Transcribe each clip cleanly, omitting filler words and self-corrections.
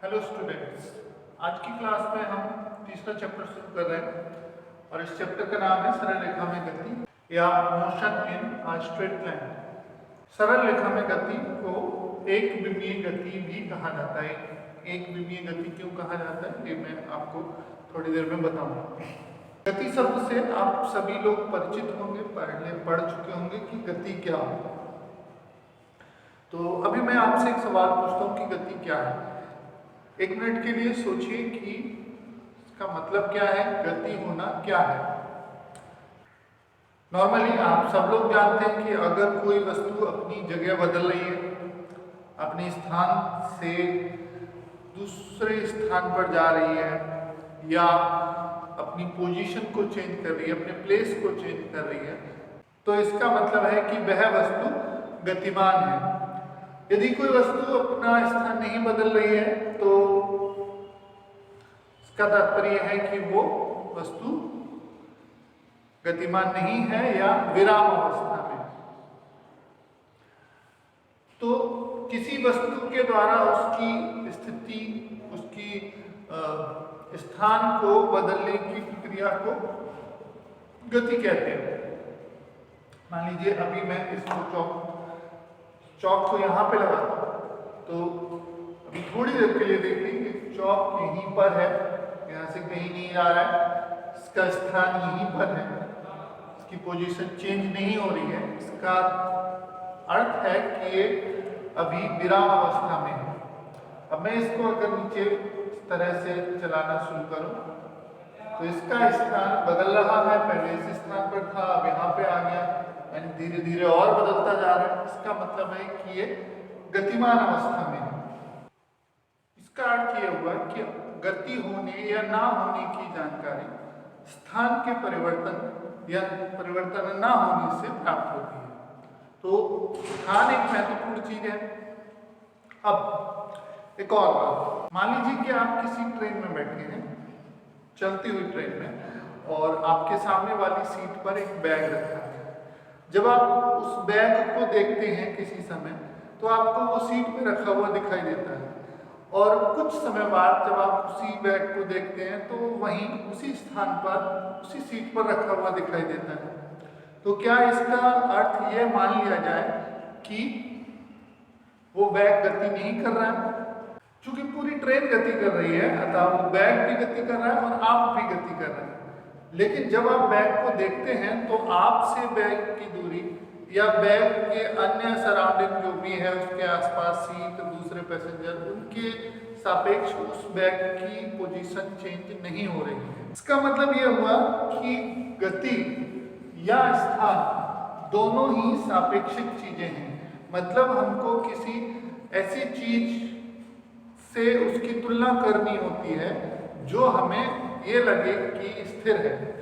Hello students, आज की class में हम तीसरा चैप्टर शुरू कर रहे हैं और इस चैप्टर का नाम है सरल रेखा में गति या motion in a straight line. सरल रेखा में गति को एक विमीय गति भी कहा जाता है। एक विमीय गति क्यों कहा जाता है ये मैं आपको थोड़ी देर में बताऊंगा। गति शब्द से आप सभी लोग परिचित होंगे, पढ़ चुके होंगे कि गति क्या होता है। तो अभी मैं आपसे एक सवाल पूछता हूँ कि गति क्या है। एक मिनट के लिए सोचिए कि इसका मतलब क्या है, गति होना क्या है। नॉर्मली आप सब लोग जानते हैं कि अगर कोई वस्तु अपनी जगह बदल रही है, अपने स्थान से दूसरे स्थान पर जा रही है या अपनी पोजीशन को चेंज कर रही है, अपने प्लेस को चेंज कर रही है, तो इसका मतलब है कि वह वस्तु गतिमान है। यदि कोई वस्तु अपना स्थान नहीं बदल रही है तो इसका तात्पर्य है कि वो वस्तु गतिमान नहीं है या विराम अवस्था में। तो किसी वस्तु के द्वारा उसकी स्थिति, उसकी स्थान को बदलने की प्रक्रिया को गति कहते हैं। मान लीजिए अभी मैं इसको चौक को यहाँ पे लगाता हूँ, तो अभी थोड़ी देर के लिए देखेंगे चौक यहीं पर है, यहाँ से कहीं नहीं जा रहा है, इसका स्थान यहीं पर है, इसकी पोजीशन चेंज नहीं हो रही है। इसका अर्थ है कि ये अभी विराम अवस्था में है। अब मैं इसको अगर नीचे इस तरह से चलाना शुरू करूँ तो इसका स्थान बदल रहा है। पहले इस स्थान पर था, अब यहाँ पे आ गया, यानी धीरे धीरे और बदलता जा रहा है। इसका मतलब है कि ये गतिमान अवस्था में है। इसका अर्थ ये हुआ कि गति होने या ना होने की जानकारी स्थान के परिवर्तन या परिवर्तन ना होने से प्राप्त होती है। तो स्थान एक महत्वपूर्ण चीज है। अब एक और बात, मान लीजिए कि आप किसी ट्रेन में बैठे हैं, चलती हुई ट्रेन में, और आपके सामने वाली सीट पर एक बैग रखा है। जब आप उस बैग को देखते हैं किसी समय, तो आपको वो सीट पे रखा हुआ दिखाई देता है, और कुछ समय बाद जब आप उसी बैग को देखते हैं तो वहीं उसी स्थान पर, उसी सीट पर रखा हुआ दिखाई देता है। तो क्या इसका अर्थ ये मान लिया जाए कि वो बैग गति नहीं कर रहा है? चूंकि पूरी ट्रेन गति कर रही है, अतः वो बैग भी गति कर रहा है और आप भी गति कर रहे हैं। लेकिन जब आप बैग को देखते हैं तो आपसे बैग की दूरी या बैग के अन्य सराउंडिंग जो भी है, उसके आसपास सीट, दूसरे पैसेंजर, उनके सापेक्ष उस बैग की पोजीशन चेंज नहीं हो रही है। इसका मतलब ये हुआ कि गति या स्थान दोनों ही सापेक्षिक चीजें हैं। मतलब हमको किसी ऐसी चीज से उसकी तुलना करनी होती है जो हमें ये लगे कि स्थिर है,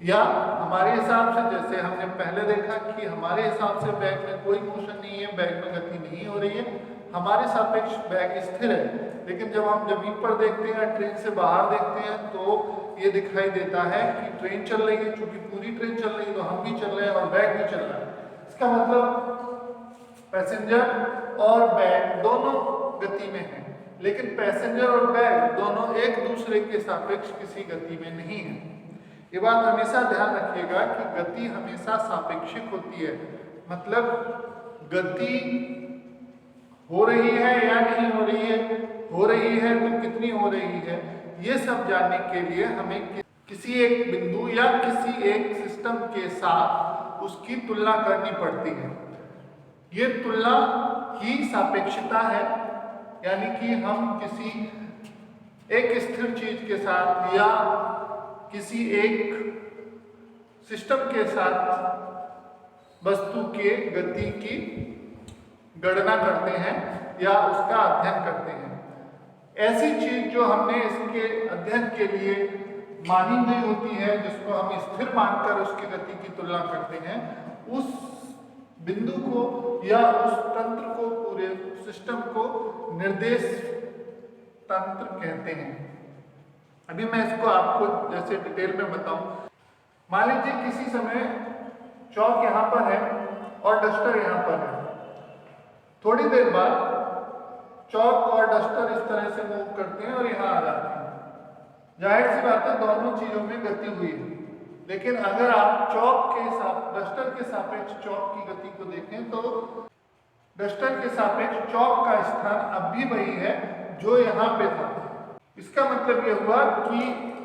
या हमारे हिसाब से, जैसे हमने पहले देखा कि हमारे हिसाब से बैग में कोई मोशन नहीं है, बैग में गति नहीं हो रही है, हमारे सापेक्ष बैग स्थिर है। लेकिन जब हम जमीन पर देखते हैं, ट्रेन से बाहर देखते हैं, तो ये दिखाई देता है कि ट्रेन चल रही है। चूंकि पूरी ट्रेन चल रही है तो हम भी चल रहे हैं और बैग भी चल रहा है। इसका मतलब पैसेंजर और बैग दोनों गति में है, लेकिन पैसेंजर और बैग दोनों एक दूसरे के सापेक्ष किसी गति में नहीं है। ये बात हमेशा ध्यान रखिएगा कि गति हमेशा सापेक्षिक होती है। मतलब गति हो रही है या नहीं हो रही है तो कितनी हो रही है, ये सब जानने के लिए हमें किसी एक बिंदु या किसी एक सिस्टम के साथ उसकी तुलना करनी पड़ती है। ये तुलना ही सापेक्षता है, यानी कि हम किसी एक स्थिर चीज के साथ या किसी एक सिस्टम के साथ वस्तु के गति की गणना करते हैं या उसका अध्ययन करते हैं। ऐसी चीज जो हमने इसके अध्ययन के लिए मानी गई होती है, जिसको हम स्थिर मानकर उसकी गति की तुलना करते हैं, उस बिंदु को या उस तंत्र को, पूरे सिस्टम को निर्देश तंत्र कहते हैं। अभी मैं इसको आपको जैसे डिटेल में बताऊं। मान लीजिए किसी समय चौक यहाँ पर है और डस्टर यहाँ पर है। थोड़ी देर बाद चौक और डस्टर इस तरह से मूव करते हैं और यहाँ आ जाते हैं। जाहिर सी बात है दोनों चीजों में गति हुई है, लेकिन अगर आप चौक के साथ डस्टर के सापेक्ष चौक की गति को देखें तो डस्टर के सापेक्ष चौक का स्थान अब भी वही है जो यहाँ पे था। इसका मतलब यह हुआ कि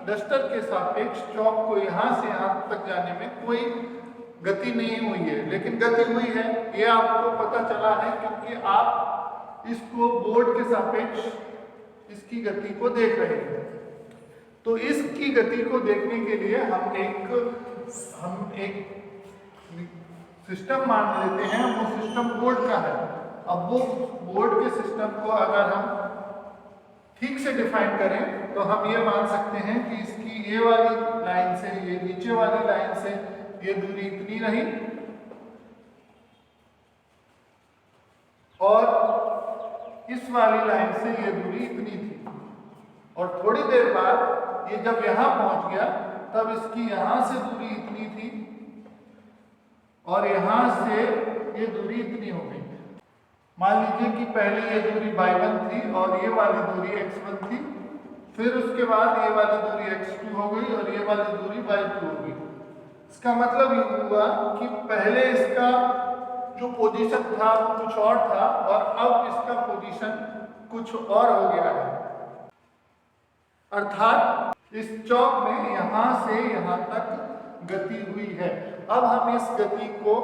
डस्टर के सापेक्ष चौक को यहाँ से यहाँ तक जाने में कोई गति नहीं हुई है, लेकिन गति हुई है ये आपको पता चला है क्योंकि आप इसको बोर्ड के सापेक्ष इसकी गति को देख रहे हैं। तो इसकी गति को देखने के लिए हम एक सिस्टम मान लेते हैं। वो सिस्टम बोर्ड का है। अब वो बोर्ड के सिस्टम को अगर हम ठीक से डिफाइन करें तो हम ये मान सकते हैं कि इसकी ये वाली लाइन से ये नीचे वाली लाइन से ये दूरी इतनी रही और इस वाली लाइन से ये दूरी इतनी थी, और थोड़ी देर बाद ये जब यहां पहुंच गया तब इसकी यहां से दूरी इतनी थी और यहां से ये दूरी इतनी हो गई। मान लीजिए कि पहले ये दूरी y1 थी और ये वाली दूरी x1 थी, फिर उसके बाद ये वाली दूरी x2 हो गई और ये वाली दूरी y2 हो गई। इसका मतलब ये हुआ कि पहले इसका जो पोजीशन था वो कुछ और था और अब इसका पोजीशन कुछ और हो गया है। अर्थात इस चौक में यहां से यहां तक गति हुई है। अब हम इस गति को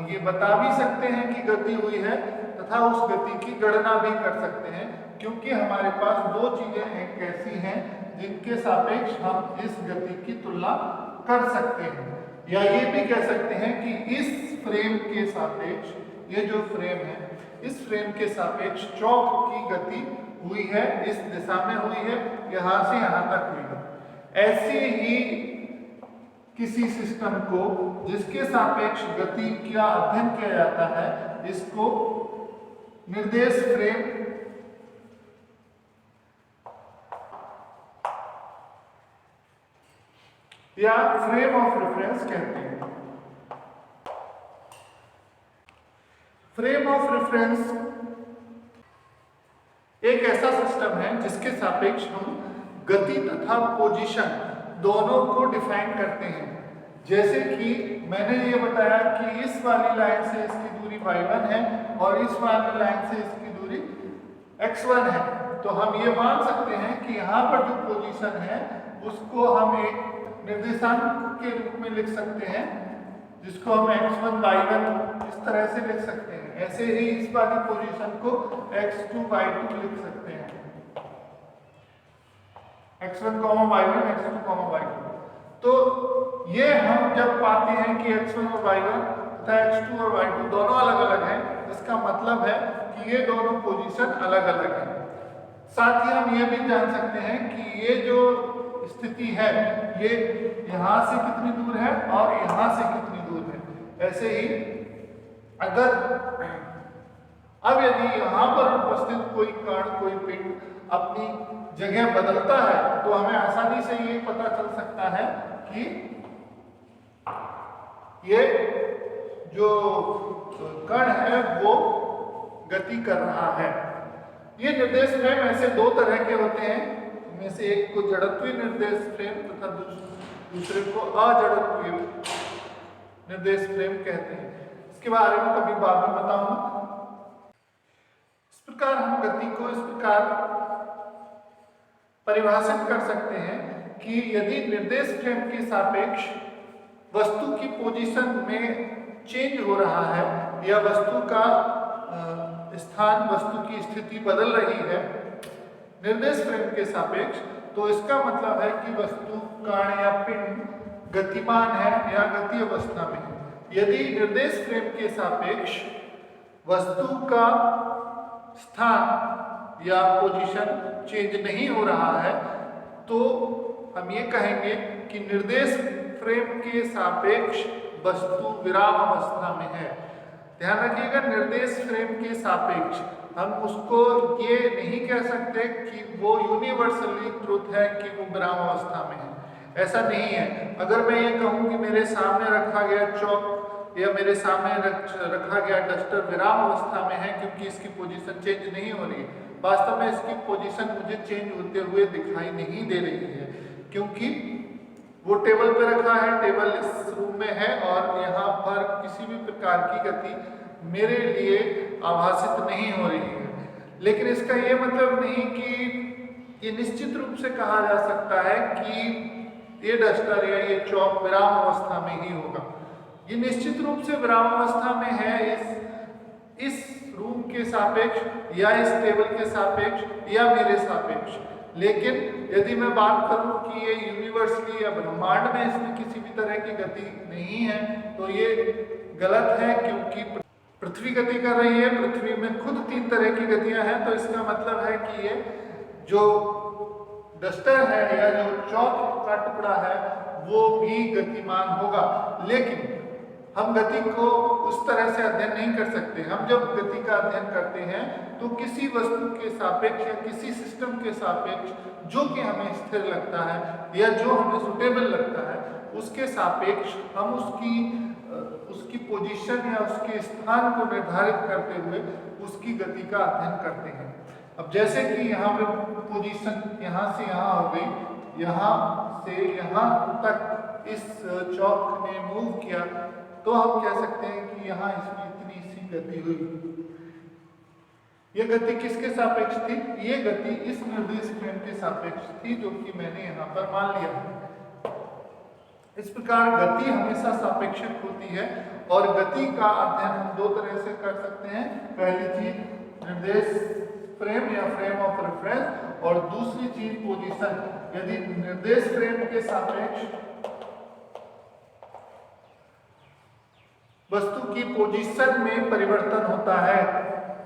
ये बता भी सकते हैं कि गति हुई है तथा उस गति की गणना भी कर सकते हैं, क्योंकि हमारे पास दो चीजें एक ऐसी हैं जिनके सापेक्ष हम इस गति की तुलना कर सकते हैं। या ये भी कह सकते हैं कि इस फ्रेम के सापेक्ष ये जो फ्रेम है इस फ्रेम के सापेक्ष चौक की गति हुई है, इस दिशा में हुई है, यहां से यहां तक हुई है। ऐसे ही किसी सिस्टम को जिसके सापेक्ष गति का अध्ययन किया जाता है इसको निर्देश फ्रेम या फ्रेम ऑफ रेफरेंस कहते हैं। फ्रेम ऑफ रेफरेंस एक ऐसा सिस्टम है जिसके सापेक्ष हम गति तथा पोजीशन दोनों को डिफाइन करते हैं। जैसे कि मैंने ये बताया कि इस वाली लाइन से इसकी दूरी y1 है और इस वाली लाइन से इसकी दूरी x1 है, तो हम ये मान सकते हैं कि यहाँ पर जो पोजीशन है उसको हम एक निर्देशांक के रूप में लिख सकते हैं, जिसको हम x1 y1 इस तरह से लिख सकते हैं। ऐसे ही इस वाली पोजीशन को x2 y2 लिख सकते हैं, x1 y1 x2 y2। तो ये हम जब पाते हैं कि x1 और y1 तथा x2 और y2 दोनों अलग अलग हैं, इसका मतलब है कि ये दोनों पोजीशन अलग अलग हैं। साथ ही हम ये भी जान सकते हैं कि ये जो स्थिति है ये यहाँ से कितनी दूर है और यहाँ से कितनी दूर है। ऐसे ही अगर अब यदि यहाँ पर उपस्थित कोई कण कोई पिंड अपनी जगह बदलता है तो हमें आसानी से ये पता चल सकता है कि ये जो कण है वो गति कर रहा है। ये निर्देश फ्रेम ऐसे दो तरह के होते हैं, इनमें से एक को जड़त्वीय निर्देश फ्रेम तथा दूसरे को अजड़त्वीय निर्देश फ्रेम कहते हैं। इसके बारे में कभी बाद में बताऊंगा। इस प्रकार हम गति को इस प्रकार परिभाषित कर सकते हैं कि यदि निर्देश फ्रेम के सापेक्ष वस्तु की पोजीशन में चेंज हो रहा है या वस्तु का स्थान वस्तु की स्थिति बदल रही है निर्देश फ्रेम के सापेक्ष, तो इसका मतलब है कि वस्तु कण या पिंड गतिमान है या गति अवस्था में है। यदि निर्देश फ्रेम के सापेक्ष वस्तु का स्थान या पोजीशन चेंज नहीं हो रहा है तो हम ये कहेंगे कि निर्देश फ्रेम के सापेक्ष वस्तु विराम अवस्था में है। ध्यान रखिएगा, निर्देश फ्रेम के सापेक्ष हम उसको ये नहीं कह सकते कि वो यूनिवर्सली ट्रुथ है कि वो विराम अवस्था में है, ऐसा नहीं है। अगर मैं ये कहूँ कि मेरे सामने रखा गया चौक या मेरे सामने रखा गया डस्टर विराम अवस्था में है क्योंकि इसकी पोजीशन चेंज नहीं हो रही है। वास्तव में इसकी पोजीशन मुझे चेंज होते हुए दिखाई नहीं दे रही है क्योंकि वो टेबल पे रखा है, टेबल इस रूम में है और यहाँ पर किसी भी प्रकार की गति मेरे लिए आभासित नहीं हो रही है। लेकिन इसका ये मतलब नहीं कि ये निश्चित रूप से कहा जा सकता है कि ये डस्टर या ये चौक विराम अवस्था में ही होगा। ये निश्चित रूप से विराम अवस्था में है इस रूम के सापेक्ष या इस टेबल के सापेक्ष या मेरे सापेक्ष। लेकिन यदि मैं बात करूं कि ये यूनिवर्सली या ब्रह्मांड में इसमें किसी भी तरह की गति नहीं है तो ये गलत है क्योंकि पृथ्वी गति कर रही है। पृथ्वी में खुद 3 तरह की गतियां हैं, तो इसका मतलब है कि ये जो डस्टर है या जो चौक का टुकड़ा है वो भी गतिमान होगा। लेकिन हम गति को उस तरह से अध्ययन नहीं कर सकते। हम जब गति का अध्ययन करते हैं तो किसी वस्तु के सापेक्ष या किसी सिस्टम के सापेक्ष जो कि हमें स्थिर लगता है या जो हमें सुटेबल लगता है उसके सापेक्ष हम उसकी पोजीशन या उसके स्थान को निर्धारित करते हुए उसकी गति का अध्ययन करते हैं। अब जैसे कि यहाँ पे पोजीशन यहाँ से यहाँ हो गई, यहाँ से यहाँ तक इस चौक ने मूव किया तो हम कह सकते हैं कि यहाँ इसमें इतनी सी गति हुई। यह गति किसके सापेक्ष थी? ये गति इस निर्देश फ्रेम के सापेक्ष थी जो कि मैंने यहाँ पर मान लिया है। इस प्रकार गति हमेशा सापेक्षिक होती है और गति का अध्ययन हम 2 तरह से कर सकते हैं। पहली चीज निर्देश फ्रेम या फ्रेम ऑफ रेफरेंस और दूसरी चीज पोजीशन। यदि निर्देश फ्रेम के सापेक्ष वस्तु की पोजीशन में परिवर्तन होता है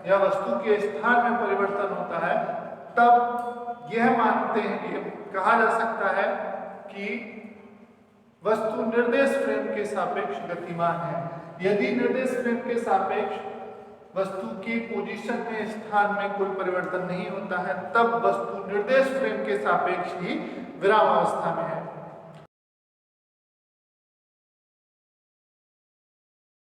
या वस्तु के स्थान में परिवर्तन होता है तब यह मानते हैं, ये कहा जा सकता है कि वस्तु निर्देश फ्रेम के सापेक्ष गतिमान है। यदि निर्देश फ्रेम के सापेक्ष वस्तु की पोजीशन में स्थान में कोई परिवर्तन नहीं होता है तब वस्तु निर्देश फ्रेम के सापेक्ष ही विराम अवस्था में है।